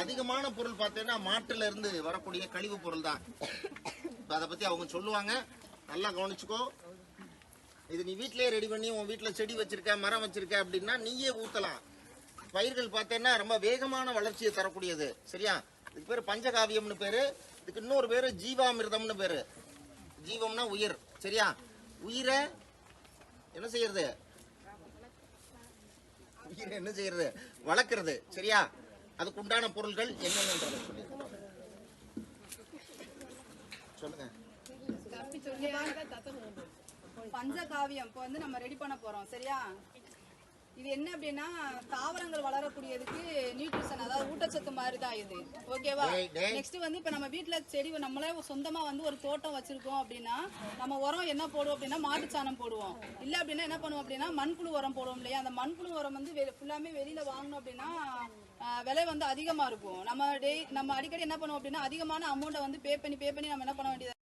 அதிகமான பொருள் பார்த்தீங்கன்னா மாட்டுல இருந்து வரக்கூடிய கழிவு பொருள் தான். அதை பத்தி அவங்க சொல்லுவாங்க, நல்லா கவனிச்சுக்கோ. இது நீ வீட்டிலேயே ரெடி பண்ணி உன் வீட்டில் செடி வச்சிருக்க, மரம் வச்சிருக்க அப்படின்னா நீயே ஊற்றலாம். பயிர்கள் பார்த்தேன்னா ரொம்ப வேகமான வளர்ச்சியை தரக்கூடியது. சரியா? இதுக்கு பேர் பஞ்சகாவியம்னு பேரு. இதுக்கு இன்னொரு பேரு ஜீவாமிர்தம்னு பேரு. ஜீவம்னா உயிர். சரியா? உயிரை என்ன செய்யறது? உயிரை என்ன செய்யறது? வளர்க்கறது. சரியா? அதுக்கு உண்டான பொருட்கள் என்னென்னன்றதை சொல்லுங்க. பஞ்சகாவியம் இப்போ வந்து நம்ம ரெடி பண்ண போறோம். சரியா? இது என்ன அப்படின்னா தாவரங்கள் வளரக்கூடியதுக்கு நியூட்ரிஷன், அதாவது ஊட்டச்சத்து மாதிரி தான் இது. ஓகேவா? நெக்ஸ்ட் வந்து இப்ப நம்ம வீட்டுல செடி நம்மளே சொந்தமா வந்து ஒரு தோட்டம் வச்சிருக்கோம் அப்படின்னா நம்ம உரம் என்ன போடுவோம் அப்படின்னா மாட்டுச்சாணம் போடுவோம். இல்ல அப்படின்னா என்ன பண்ணுவோம் அப்படின்னா மண்புழு உரம் போடுவோம் இல்லையா? அந்த மண்புழு உரம் வந்து ஃபுல்லாமே வெளியில வாங்கணும் அப்படின்னா விலை வந்து அதிகமா இருக்கும். நம்ம அடிக்கடி என்ன பண்ணுவோம் அப்படின்னா அதிகமான அமௌண்ட்டை வந்து பே பண்ணி நம்ம என்ன பண்ண வேண்டியது.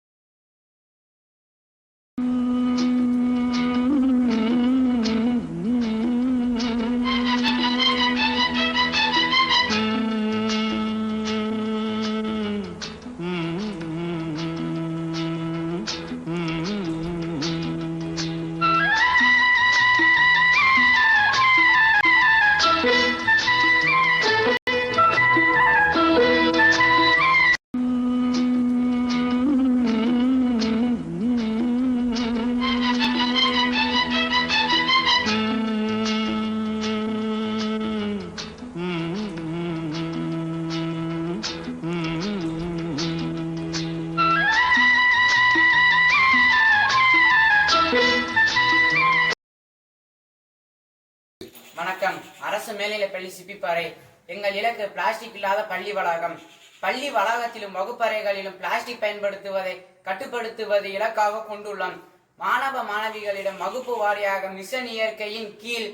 வணக்கம். அரசு மேல்நிலைப்பள்ளி சிப்பிப்பாறை. எங்கள் இலக்கு பிளாஸ்டிக் இல்லாத பள்ளி வளாகம். பள்ளி வளாகத்திலும் வகுப்பறைகளிலும் பிளாஸ்டிக் பயன்படுத்துவதை கட்டுப்படுத்துவது இலக்காக கொண்டுள்ளோம். மாணவ மாணவிகளிடம் வகுப்பு வாரியாக மிஷன் இயற்கையின் கீழ்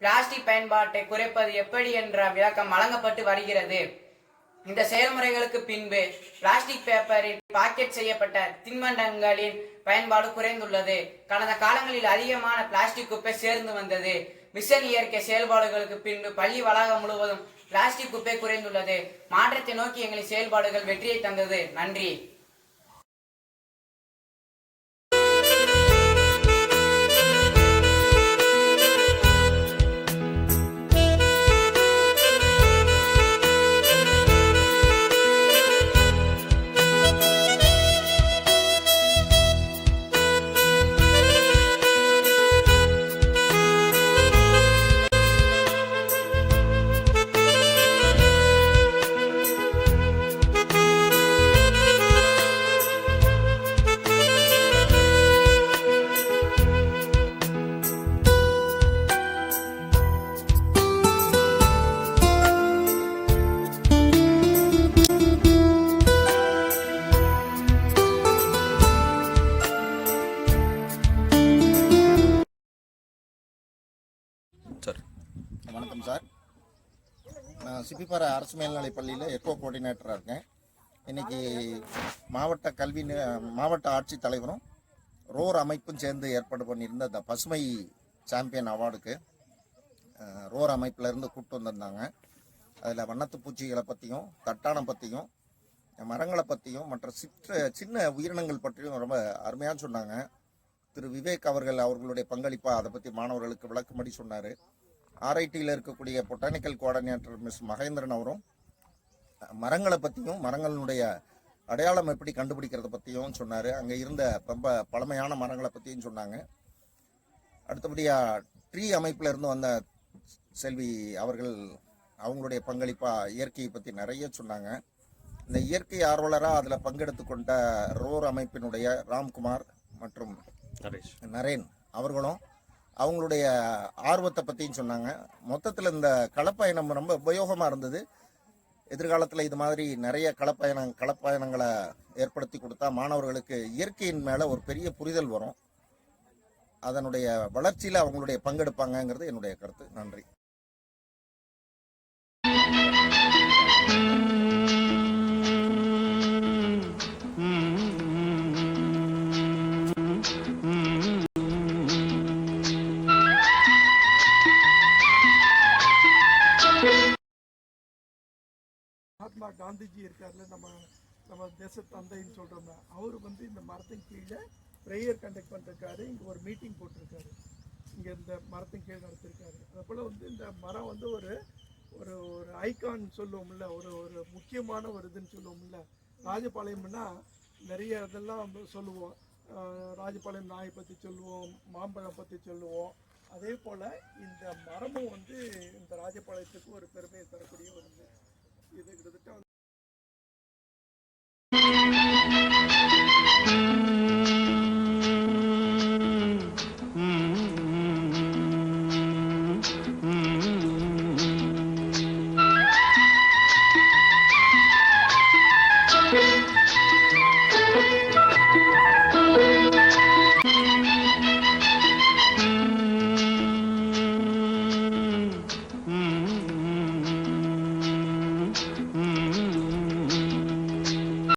பிளாஸ்டிக் பயன்பாட்டை குறைப்பது எப்படி என்ற விளக்கம் வழங்கப்பட்டு வருகிறது. இந்த செயல்முறைகளுக்கு பின்பு பிளாஸ்டிக் பேப்பரில் பாக்கெட் செய்யப்பட்ட தின்பண்டங்களின் பயன்பாடு குறைந்துள்ளது. கடந்த காலங்களில் அதிகமான பிளாஸ்டிக் குப்பை சேர்ந்து வந்தது. மிஷன் இயற்கை செயல்பாடுகளுக்கு பின்பு பள்ளி வளாகம் முழுவதும் பிளாஸ்டிக் குப்பை குறைந்துள்ளது. மாற்றத்தை நோக்கி எங்களின் செயல்பாடுகள் வெற்றியை தந்தது. நன்றி. வணக்கம் சார். நான் சிப்பிப்பாறை அரசு மேல்நிலைப் பள்ளியில் எக்கோ கோஆர்டினேட்டராக இருக்கேன். இன்றைக்கி மாவட்ட ஆட்சித்தலைவரும் ரோர் அமைப்பும் சேர்ந்து ஏற்பாடு பண்ணியிருந்த இந்த பசுமை சாம்பியன் அவார்டுக்கு ரோர் அமைப்பிலேருந்து கூப்பிட்டு வந்திருந்தாங்க. அதில் வண்ணத்து பூச்சிகளை பற்றியும் தட்டானம் பற்றியும் மரங்களை பற்றியும் மற்ற சின்ன உயிரினங்கள் பற்றியும் ரொம்ப அருமையாக சொன்னாங்க. திரு விவேக் அவர்களுடைய பங்களிப்பாக அதை பற்றி மாணவர்களுக்கு விளக்கும்படி சொன்னார். ஆர்ஐடியில் இருக்கக்கூடிய பொட்டானிக்கல் கோஆர்டினேட்டர் மிஸ் மகேந்திரன் அவரும் மரங்களை பற்றியும் மரங்களுடைய அடையாளம் எப்படி கண்டுபிடிக்கிறத பற்றியும் சொன்னார். அங்கே இருந்த ரொம்ப பழமையான மரங்களை பற்றியும் சொன்னாங்க. அடுத்தபடியாக ட்ரீ அமைப்பில் இருந்து வந்த செல்வி அவர்கள் அவங்களுடைய பங்களிப்பாக இயற்கையை பற்றி நிறைய சொன்னாங்க. இந்த இயற்கை ஆர்வலராக அதில் பங்கெடுத்து கொண்ட ரோர் அமைப்பினுடைய ராம்குமார் மற்றும் நரேன் அவர்களும் அவங்களுடைய ஆர்வத்தை பற்றியும் சொன்னாங்க. மொத்தத்தில் இந்த களப்பயணம் ரொம்ப உபயோகமாக இருந்தது. எதிர்காலத்தில் இது மாதிரி நிறைய களப்பயணங்களை ஏற்படுத்தி கொடுத்தா மாணவர்களுக்கு இயற்கையின் மேலே ஒரு பெரிய புரிதல் வரும். அதனுடைய வளர்ச்சியில் அவங்களுடைய பங்கெடுப்பாங்கங்கிறது என்னுடைய கருத்து. நன்றி. மகாத்மா காந்திஜி இருக்கார்ல, நம்ம தேச தந்தைன்னு சொல்கிறோம்ல, அவர் வந்து இந்த மரத்தின் கீழே ப்ரேயர் கண்டக்ட் பண்ணிருக்காரு. இங்கே ஒரு மீட்டிங் போட்டிருக்காரு, இங்கே இந்த மரத்தின் கீழே நடத்திருக்காரு. அதுபோல் வந்து இந்த மரம் வந்து ஒரு ஒரு ஒரு ஐகான் சொல்லுவோம்ல, ஒரு ஒரு முக்கியமான ஒரு இதுன்னு சொல்லுவோம்ல. ராஜபாளையம்னா நிறைய இதெல்லாம் சொல்லுவோம். ராஜபாளையம் நாயை பற்றி சொல்லுவோம், மாம்பழம் பற்றி சொல்லுவோம். அதே போல் இந்த மரமும் வந்து இந்த ராஜபாளையத்துக்கு ஒரு பெருமையை தரக்கூடிய ஒரு இது. கிட்டத்தட்ட